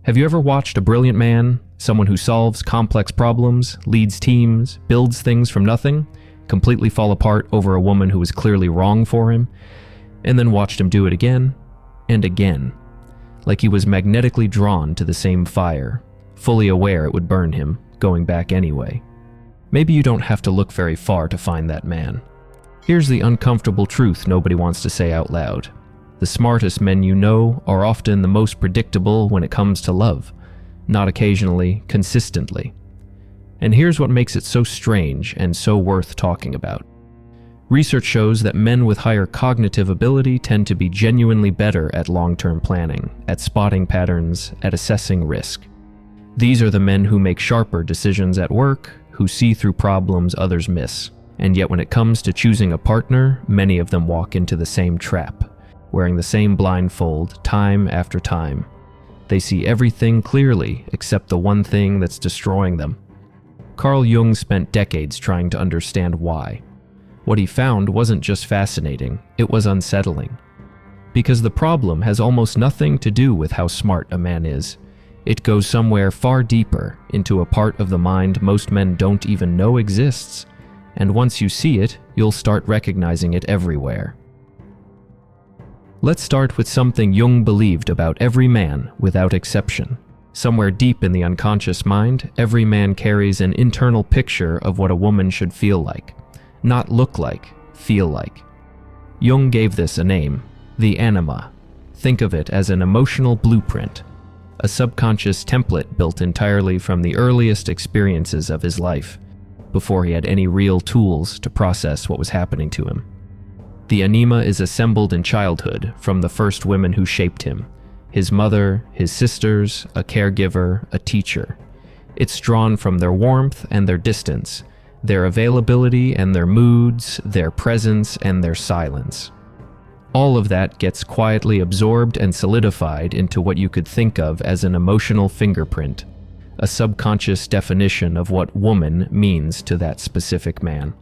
Have you ever watched a brilliant man, someone who solves complex problems, leads teams, builds things from nothing, completely fall apart over a woman who was clearly wrong for him, and then watched him do it again and again, like he was magnetically drawn to the same fire, fully aware it would burn him, going back anyway? Maybe you don't have to look very far to find that man. Here's the uncomfortable truth nobody wants to say out loud. The smartest men you know are often the most predictable when it comes to love, not occasionally, consistently. And here's what makes it so strange and so worth talking about. Research shows that men with higher cognitive ability tend to be genuinely better at long-term planning, at spotting patterns, at assessing risk. These are the men who make sharper decisions at work, who see through problems others miss. And yet when it comes to choosing a partner, many of them walk into the same trap, wearing the same blindfold time after time. They see everything clearly except the one thing that's destroying them. Carl Jung spent decades trying to understand why. What he found wasn't just fascinating, it was unsettling. Because the problem has almost nothing to do with how smart a man is. It goes somewhere far deeper, into a part of the mind most men don't even know exists. And once you see it, you'll start recognizing it everywhere. Let's start with something Jung believed about every man without exception. Somewhere deep in the unconscious mind, every man carries an internal picture of what a woman should feel like. Not look like, feel like. Jung gave this a name, the Anima. Think of it as an emotional blueprint, a subconscious template built entirely from the earliest experiences of his life, before he had any real tools to process what was happening to him. The Anima is assembled in childhood from the first women who shaped him, his mother, his sisters, a caregiver, a teacher. It's drawn from their warmth and their distance, their availability and their moods, their presence and their silence. All of that gets quietly absorbed and solidified into what you could think of as an emotional fingerprint, a subconscious definition of what woman means to that specific man.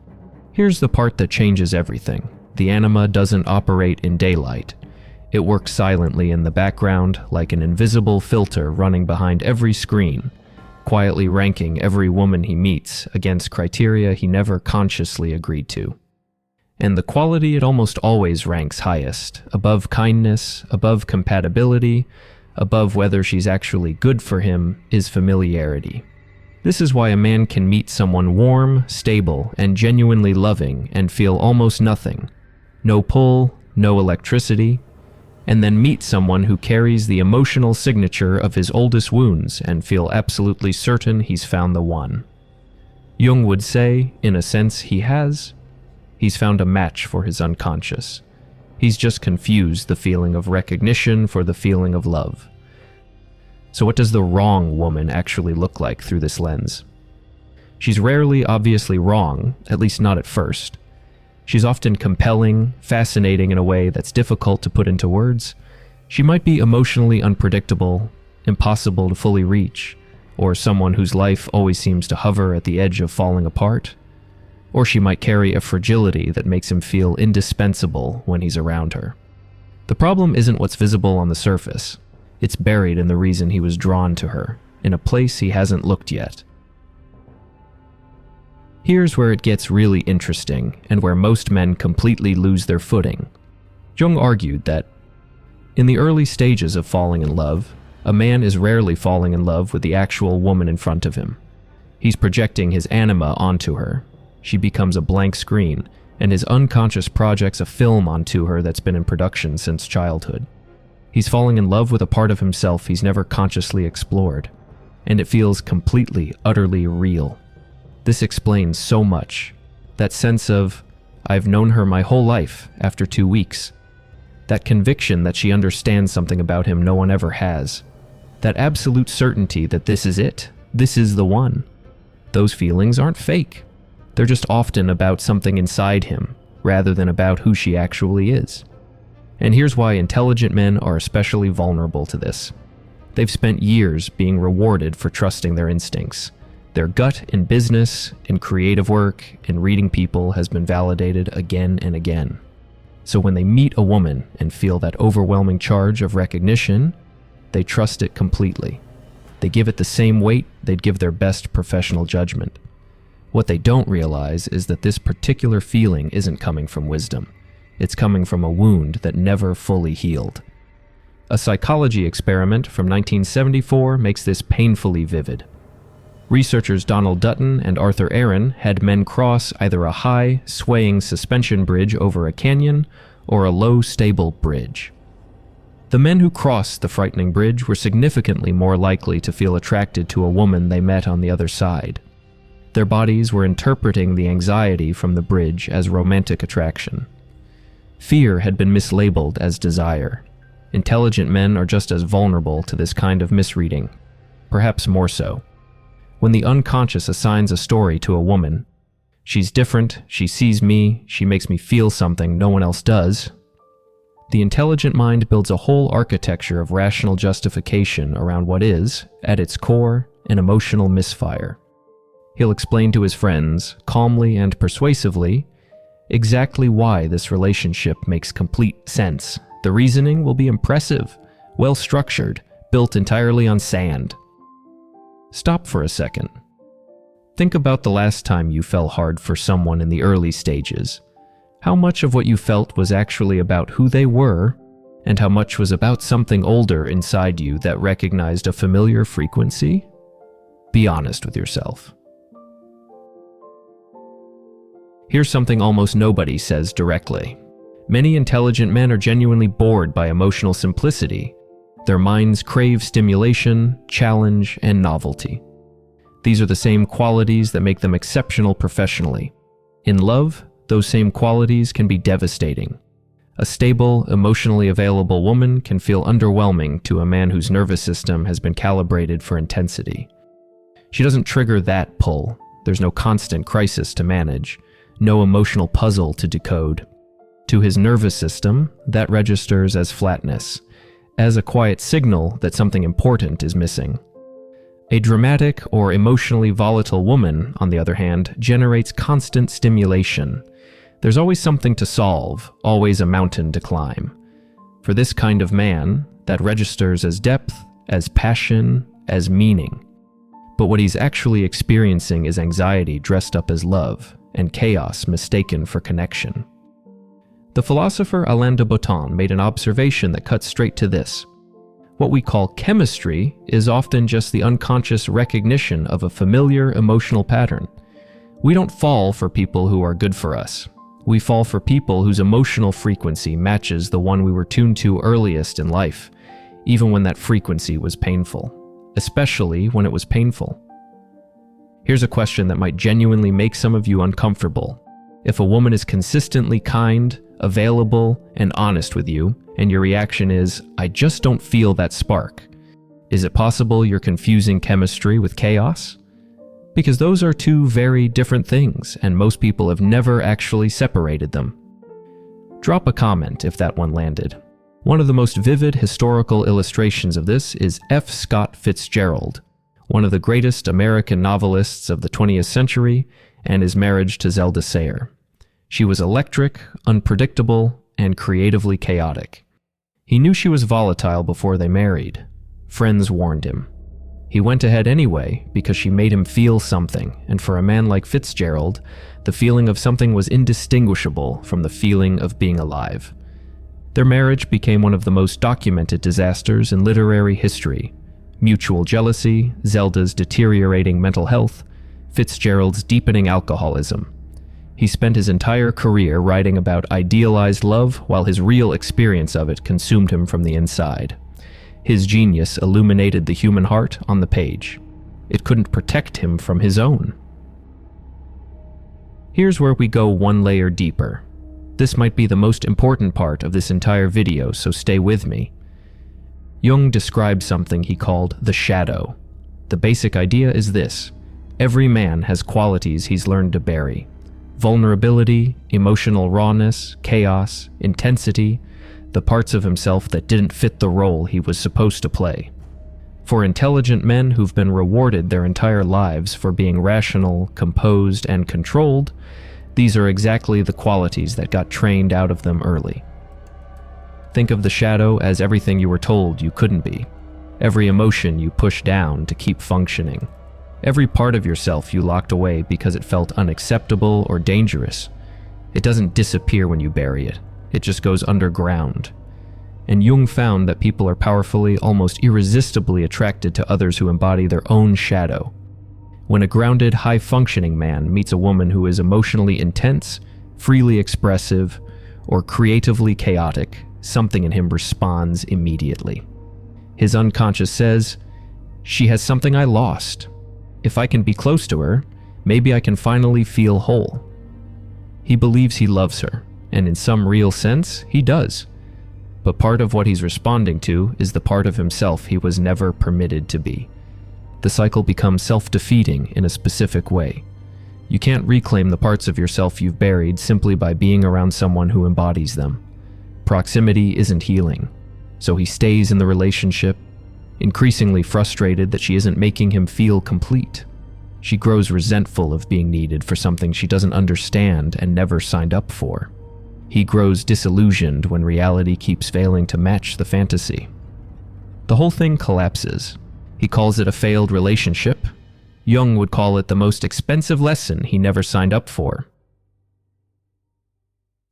Here's the part that changes everything. The Anima doesn't operate in daylight. It works silently in the background, like an invisible filter running behind every screen, quietly ranking every woman he meets against criteria he never consciously agreed to. And the quality it almost always ranks highest, above kindness, above compatibility, above whether she's actually good for him, is familiarity. This is why a man can meet someone warm, stable, and genuinely loving and feel almost nothing. No pull, no electricity, and then meet someone who carries the emotional signature of his oldest wounds and feel absolutely certain he's found the one. Jung would say, in a sense he's found a match for his unconscious. He's just confused the feeling of recognition for the feeling of love. So what does the wrong woman actually look like through this lens? She's rarely obviously wrong, at least not at first. She's often compelling, fascinating in a way that's difficult to put into words. She might be emotionally unpredictable, impossible to fully reach, or someone whose life always seems to hover at the edge of falling apart. Or she might carry a fragility that makes him feel indispensable when he's around her. The problem isn't what's visible on the surface. It's buried in the reason he was drawn to her, in a place he hasn't looked yet. Here's where it gets really interesting, and where most men completely lose their footing. Jung argued that, in the early stages of falling in love, a man is rarely falling in love with the actual woman in front of him. He's projecting his anima onto her. She becomes a blank screen, and his unconscious projects a film onto her that's been in production since childhood. He's falling in love with a part of himself he's never consciously explored, and it feels completely, utterly real. This explains so much. That sense of, I've known her my whole life after 2 weeks. That conviction that she understands something about him no one ever has. That absolute certainty that this is it, this is the one. Those feelings aren't fake. They're just often about something inside him, rather than about who she actually is. And here's why intelligent men are especially vulnerable to this. They've spent years being rewarded for trusting their instincts. Their gut in business, in creative work, in reading people has been validated again and again. So when they meet a woman and feel that overwhelming charge of recognition, they trust it completely. They give it the same weight they'd give their best professional judgment. What they don't realize is that this particular feeling isn't coming from wisdom. It's coming from a wound that never fully healed. A psychology experiment from 1974 makes this painfully vivid. Researchers Donald Dutton and Arthur Aaron had men cross either a high, swaying suspension bridge over a canyon or a low, stable bridge. The men who crossed the frightening bridge were significantly more likely to feel attracted to a woman they met on the other side. Their bodies were interpreting the anxiety from the bridge as romantic attraction. Fear had been mislabeled as desire. Intelligent men are just as vulnerable to this kind of misreading, perhaps more so. When the unconscious assigns a story to a woman, she's different, she sees me, she makes me feel something no one else does, the intelligent mind builds a whole architecture of rational justification around what is, at its core, an emotional misfire. He'll explain to his friends, calmly and persuasively, exactly why this relationship makes complete sense. The reasoning will be impressive, well-structured, built entirely on sand. Stop for a second. Think about the last time you fell hard for someone in the early stages. How much of what you felt was actually about who they were, and how much was about something older inside you that recognized a familiar frequency? Be honest with yourself. Here's something almost nobody says directly. Many intelligent men are genuinely bored by emotional simplicity. Their minds crave stimulation, challenge, and novelty. These are the same qualities that make them exceptional professionally. In love, those same qualities can be devastating. A stable, emotionally available woman can feel underwhelming to a man whose nervous system has been calibrated for intensity. She doesn't trigger that pull. There's no constant crisis to manage, no emotional puzzle to decode. To his nervous system, that registers as flatness, as a quiet signal that something important is missing. A dramatic or emotionally volatile woman, on the other hand, generates constant stimulation. There's always something to solve, always a mountain to climb. For this kind of man, that registers as depth, as passion, as meaning. But what he's actually experiencing is anxiety dressed up as love, and chaos mistaken for connection. The philosopher Alain de Botton made an observation that cuts straight to this. What we call chemistry is often just the unconscious recognition of a familiar emotional pattern. We don't fall for people who are good for us. We fall for people whose emotional frequency matches the one we were tuned to earliest in life, even when that frequency was painful, especially when it was painful. Here's a question that might genuinely make some of you uncomfortable. If a woman is consistently kind, available, and honest with you, and your reaction is, "I just don't feel that spark," is it possible you're confusing chemistry with chaos? Because those are two very different things, and most people have never actually separated them. Drop a comment if that one landed. One of the most vivid historical illustrations of this is F. Scott Fitzgerald, one of the greatest American novelists of the 20th century, and his marriage to Zelda Sayer. She was electric, unpredictable, and creatively chaotic. He knew she was volatile before they married. Friends warned him. He went ahead anyway because she made him feel something, and for a man like Fitzgerald, the feeling of something was indistinguishable from the feeling of being alive. Their marriage became one of the most documented disasters in literary history. Mutual jealousy, Zelda's deteriorating mental health, Fitzgerald's deepening alcoholism. He spent his entire career writing about idealized love while his real experience of it consumed him from the inside. His genius illuminated the human heart on the page. It couldn't protect him from his own. Here's where we go one layer deeper. This might be the most important part of this entire video, so stay with me. Jung described something he called the shadow. The basic idea is this: every man has qualities he's learned to bury. Vulnerability, emotional rawness, chaos, intensity, the parts of himself that didn't fit the role he was supposed to play. For intelligent men who've been rewarded their entire lives for being rational, composed, and controlled, these are exactly the qualities that got trained out of them early. Think of the shadow as everything you were told you couldn't be. every emotion you pushed down to keep functioning, every part of yourself you locked away because it felt unacceptable or dangerous. It doesn't disappear when you bury it. It just goes underground. And Jung found that people are powerfully, almost irresistibly attracted to others who embody their own shadow. When a grounded, high-functioning man meets a woman who is emotionally intense, freely expressive, or creatively chaotic, something in him responds immediately. His unconscious says, "She has something I lost. If I can be close to her, maybe I can finally feel whole." He believes he loves her, and in some real sense, he does. But part of what he's responding to is the part of himself he was never permitted to be. The cycle becomes self-defeating in a specific way. You can't reclaim the parts of yourself you've buried simply by being around someone who embodies them. Proximity isn't healing, so he stays in the relationship, increasingly frustrated that she isn't making him feel complete. She grows resentful of being needed for something she doesn't understand and never signed up for. He grows disillusioned when reality keeps failing to match the fantasy. The whole thing collapses. He calls it a failed relationship. Jung would call it the most expensive lesson he never signed up for.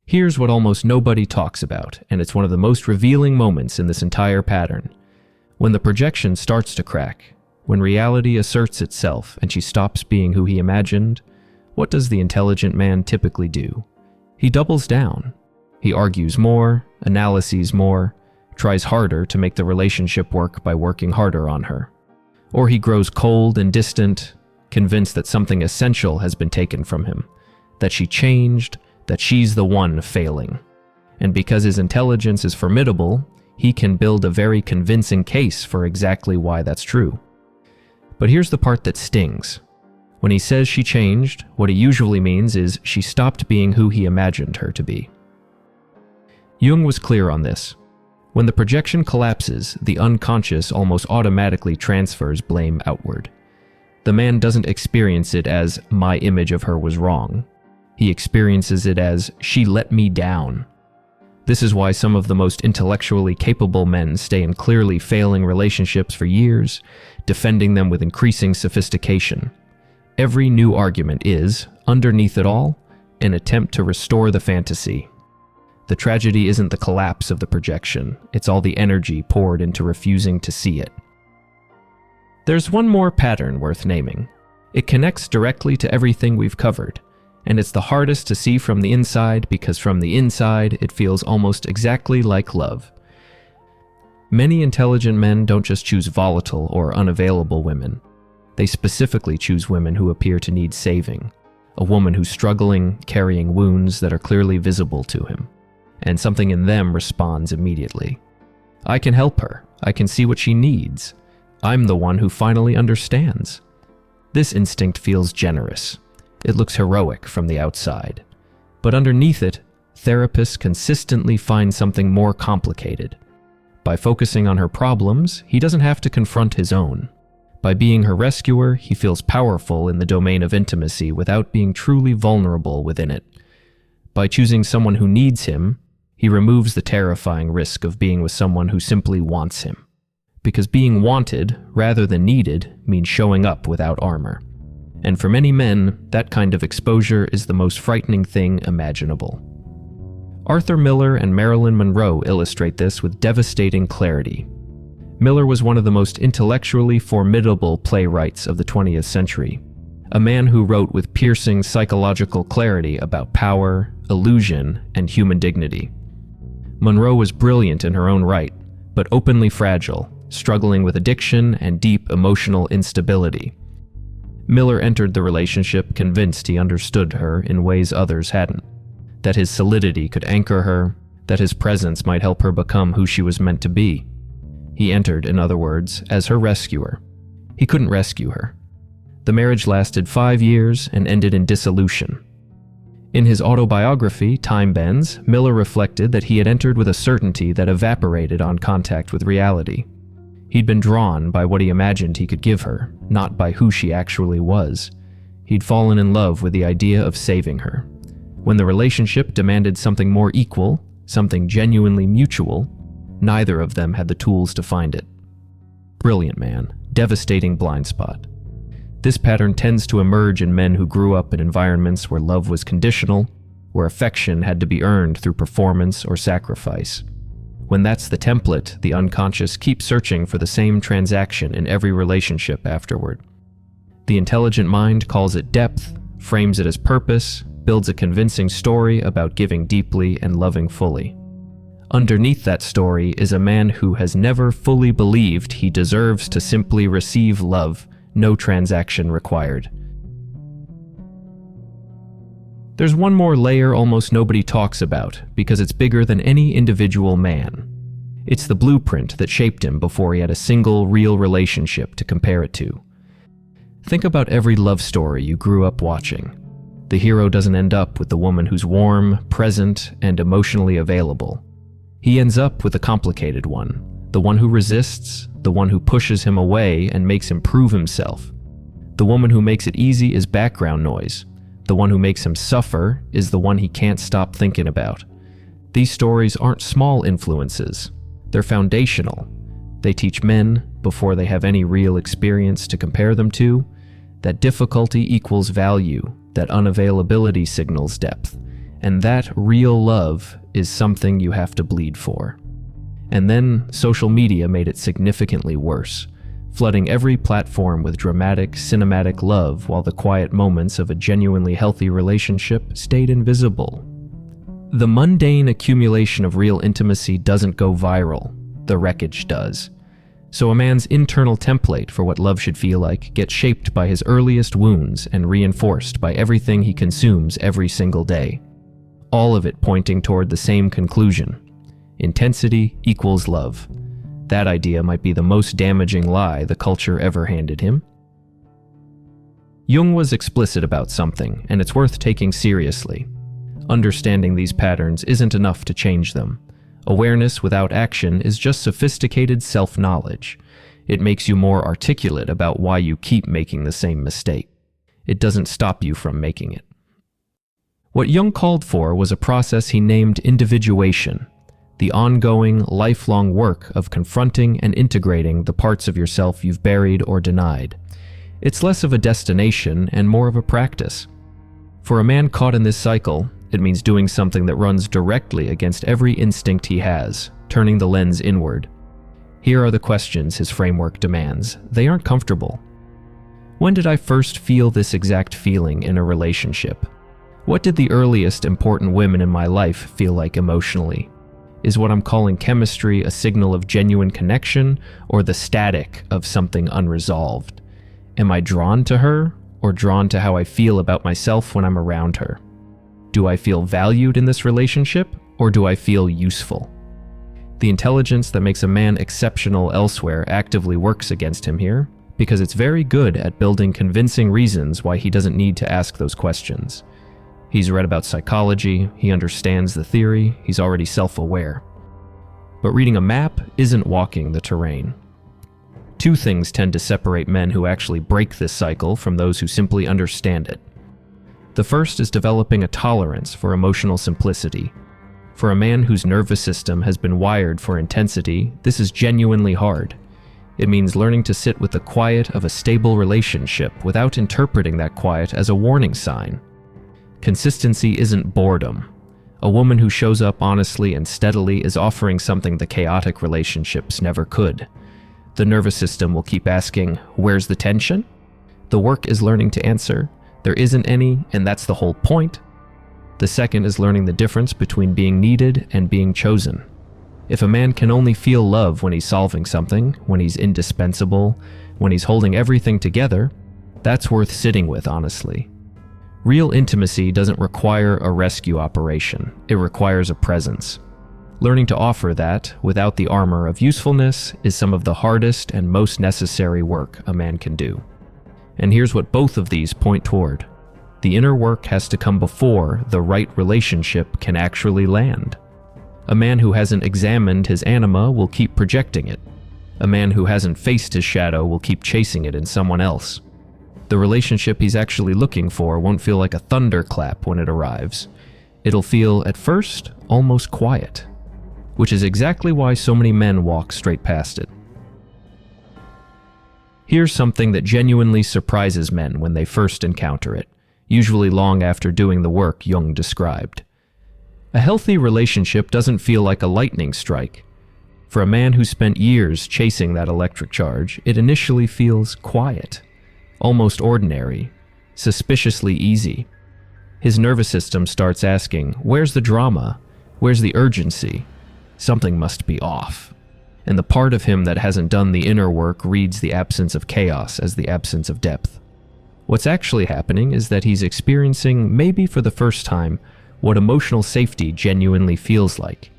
Here's what almost nobody talks about, and it's one of the most revealing moments in this entire pattern. When the projection starts to crack, when reality asserts itself and she stops being who he imagined, what does the intelligent man typically do? He doubles down. He argues more, analyses more, tries harder to make the relationship work by working harder on her. Or he grows cold and distant, convinced that something essential has been taken from him, that she changed, that she's the one failing. And because his intelligence is formidable, he can build a very convincing case for exactly why that's true. But here's the part that stings. When he says she changed, what he usually means is she stopped being who he imagined her to be. Jung was clear on this. When the projection collapses, the unconscious almost automatically transfers blame outward. The man doesn't experience it as "my image of her was wrong." He experiences it as "she let me down." This is why some of the most intellectually capable men stay in clearly failing relationships for years, defending them with increasing sophistication. Every new argument is, underneath it all, an attempt to restore the fantasy. The tragedy isn't the collapse of the projection, it's all the energy poured into refusing to see it. There's one more pattern worth naming. It connects directly to everything we've covered, and it's the hardest to see from the inside because from the inside it feels almost exactly like love. Many intelligent men don't just choose volatile or unavailable women. They specifically choose women who appear to need saving, a woman who's struggling, carrying wounds that are clearly visible to him, and something in them responds immediately. I can help her. I can see what she needs. I'm the one who finally understands. This instinct feels generous. It looks heroic from the outside. But underneath it, therapists consistently find something more complicated. By focusing on her problems, he doesn't have to confront his own. By being her rescuer, he feels powerful in the domain of intimacy without being truly vulnerable within it. By choosing someone who needs him, he removes the terrifying risk of being with someone who simply wants him. Because being wanted, rather than needed, means showing up without armor. And for many men, that kind of exposure is the most frightening thing imaginable. Arthur Miller and Marilyn Monroe illustrate this with devastating clarity. Miller was one of the most intellectually formidable playwrights of the 20th century, a man who wrote with piercing psychological clarity about power, illusion, and human dignity. Monroe was brilliant in her own right, but openly fragile, struggling with addiction and deep emotional instability. Miller entered the relationship convinced he understood her in ways others hadn't, that his solidity could anchor her, that his presence might help her become who she was meant to be. He entered, in other words, as her rescuer. He couldn't rescue her. The marriage lasted 5 years and ended in dissolution. In his autobiography, Time Bends, Miller reflected that he had entered with a certainty that evaporated on contact with reality. He'd been drawn by what he imagined he could give her, not by who she actually was. He'd fallen in love with the idea of saving her. When the relationship demanded something more equal, something genuinely mutual, neither of them had the tools to find it. brilliant man, devastating blind spot. This pattern tends to emerge in men who grew up in environments where love was conditional, where affection had to be earned through performance or sacrifice. When that's the template, the unconscious keeps searching for the same transaction in every relationship afterward. The intelligent mind calls it depth, frames it as purpose, builds a convincing story about giving deeply and loving fully. Underneath that story is a man who has never fully believed he deserves to simply receive love, no transaction required. There's one more layer almost nobody talks about because it's bigger than any individual man. It's the blueprint that shaped him before he had a single real relationship to compare it to. Think about every love story you grew up watching. The hero doesn't end up with the woman who's warm, present, and emotionally available. He ends up with a complicated one, the one who resists, the one who pushes him away and makes him prove himself. The woman who makes it easy is background noise. The one who makes him suffer is the one he can't stop thinking about. These stories aren't small influences. They're foundational. They teach men, before they have any real experience to compare them to, that difficulty equals value, that unavailability signals depth, and that real love is something you have to bleed for. And then social media made it significantly worse, flooding every platform with dramatic, cinematic love while the quiet moments of a genuinely healthy relationship stayed invisible. The mundane accumulation of real intimacy doesn't go viral, the wreckage does. So a man's internal template for what love should feel like gets shaped by his earliest wounds and reinforced by everything he consumes every single day. All of it pointing toward the same conclusion. Intensity equals love. That idea might be the most damaging lie the culture ever handed him. Jung was explicit about something, and it's worth taking seriously. Understanding these patterns isn't enough to change them. Awareness without action is just sophisticated self-knowledge. It makes you more articulate about why you keep making the same mistake. It doesn't stop you from making it. What Jung called for was a process he named individuation, the ongoing, lifelong work of confronting and integrating the parts of yourself you've buried or denied. It's less of a destination and more of a practice. For a man caught in this cycle, it means doing something that runs directly against every instinct he has, turning the lens inward. Here are the questions his framework demands. They aren't comfortable. When did I first feel this exact feeling in a relationship? What did the earliest important women in my life feel like emotionally? Is what I'm calling chemistry a signal of genuine connection or the static of something unresolved? Am I drawn to her or drawn to how I feel about myself when I'm around her? Do I feel valued in this relationship or do I feel useful? The intelligence that makes a man exceptional elsewhere actively works against him here because it's very good at building convincing reasons why he doesn't need to ask those questions. He's read about psychology, he understands the theory, he's already self-aware. But reading a map isn't walking the terrain. Two things tend to separate men who actually break this cycle from those who simply understand it. The first is developing a tolerance for emotional simplicity. For a man whose nervous system has been wired for intensity, this is genuinely hard. It means learning to sit with the quiet of a stable relationship without interpreting that quiet as a warning sign. Consistency isn't boredom. A woman who shows up honestly and steadily is offering something the chaotic relationships never could. The nervous system will keep asking, "Where's the tension?" The work is learning to answer, "There isn't any, and that's the whole point." The second is learning the difference between being needed and being chosen. If a man can only feel love when he's solving something, when he's indispensable, when he's holding everything together, that's worth sitting with, honestly. Real intimacy doesn't require a rescue operation, it requires a presence. Learning to offer that, without the armor of usefulness, is some of the hardest and most necessary work a man can do. And here's what both of these point toward. The inner work has to come before the right relationship can actually land. A man who hasn't examined his anima will keep projecting it. A man who hasn't faced his shadow will keep chasing it in someone else. The relationship he's actually looking for won't feel like a thunderclap when it arrives. It'll feel, at first, almost quiet, which is exactly why so many men walk straight past it. Here's something that genuinely surprises men when they first encounter it, usually long after doing the work Jung described. A healthy relationship doesn't feel like a lightning strike. For a man who spent years chasing that electric charge, it initially feels quiet, almost ordinary, suspiciously easy. His nervous system starts asking, where's the drama? Where's the urgency? Something must be off. And the part of him that hasn't done the inner work reads the absence of chaos as the absence of depth. What's actually happening is that he's experiencing, maybe for the first time, what emotional safety genuinely feels like.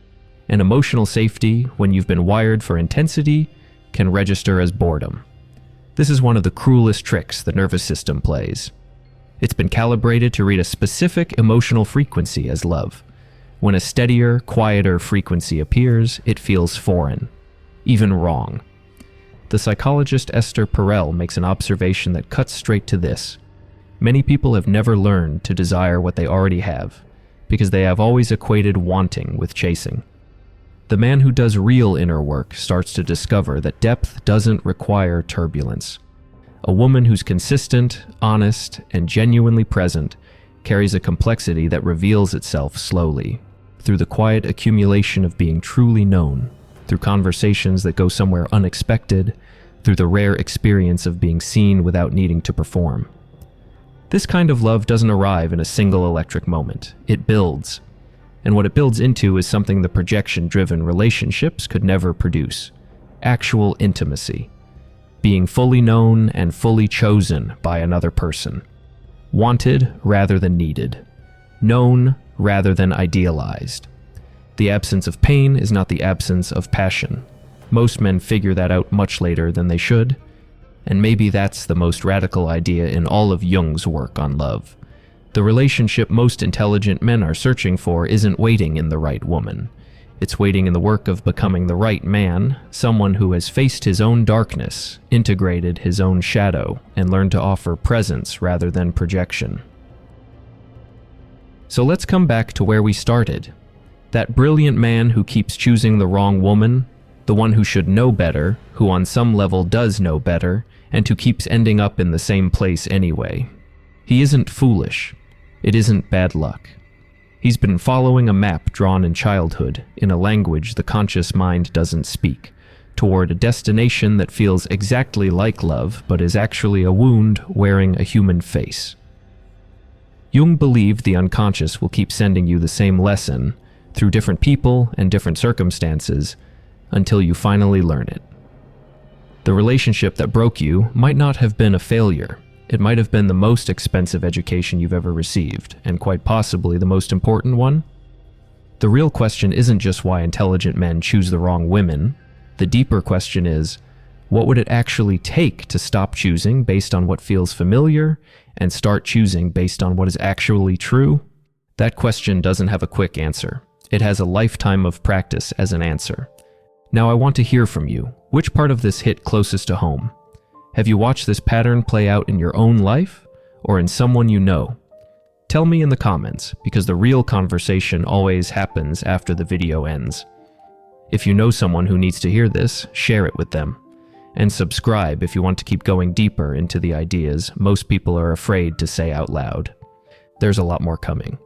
And emotional safety, when you've been wired for intensity, can register as boredom. This is one of the cruelest tricks the nervous system plays. It's been calibrated to read a specific emotional frequency as love. When a steadier, quieter frequency appears, it feels foreign, even wrong. The psychologist Esther Perel makes an observation that cuts straight to this. Many people have never learned to desire what they already have, because they have always equated wanting with chasing. The man who does real inner work starts to discover that depth doesn't require turbulence. A woman who's consistent, honest, and genuinely present carries a complexity that reveals itself slowly, through the quiet accumulation of being truly known, through conversations that go somewhere unexpected, through the rare experience of being seen without needing to perform. This kind of love doesn't arrive in a single electric moment. It builds. And what it builds into is something the projection-driven relationships could never produce. Actual intimacy. Being fully known and fully chosen by another person. Wanted rather than needed. Known rather than idealized. The absence of pain is not the absence of passion. Most men figure that out much later than they should, and maybe that's the most radical idea in all of Jung's work on love. The relationship most intelligent men are searching for isn't waiting in the right woman. It's waiting in the work of becoming the right man, someone who has faced his own darkness, integrated his own shadow, and learned to offer presence rather than projection. So let's come back to where we started. That brilliant man who keeps choosing the wrong woman, the one who should know better, who on some level does know better, and who keeps ending up in the same place anyway. He isn't foolish. It isn't bad luck. He's been following a map drawn in childhood, in a language the conscious mind doesn't speak, toward a destination that feels exactly like love, but is actually a wound wearing a human face. Jung believed the unconscious will keep sending you the same lesson, through different people and different circumstances, until you finally learn it. The relationship that broke you might not have been a failure. It might have been the most expensive education you've ever received, and quite possibly the most important one. The real question isn't just why intelligent men choose the wrong women. The deeper question is, what would it actually take to stop choosing based on what feels familiar and start choosing based on what is actually true? That question doesn't have a quick answer. It has a lifetime of practice as an answer. Now I want to hear from you. Which part of this hit closest to home? Have you watched this pattern play out in your own life or in someone you know? Tell me in the comments, because the real conversation always happens after the video ends. If you know someone who needs to hear this, share it with them. And subscribe if you want to keep going deeper into the ideas most people are afraid to say out loud. There's a lot more coming.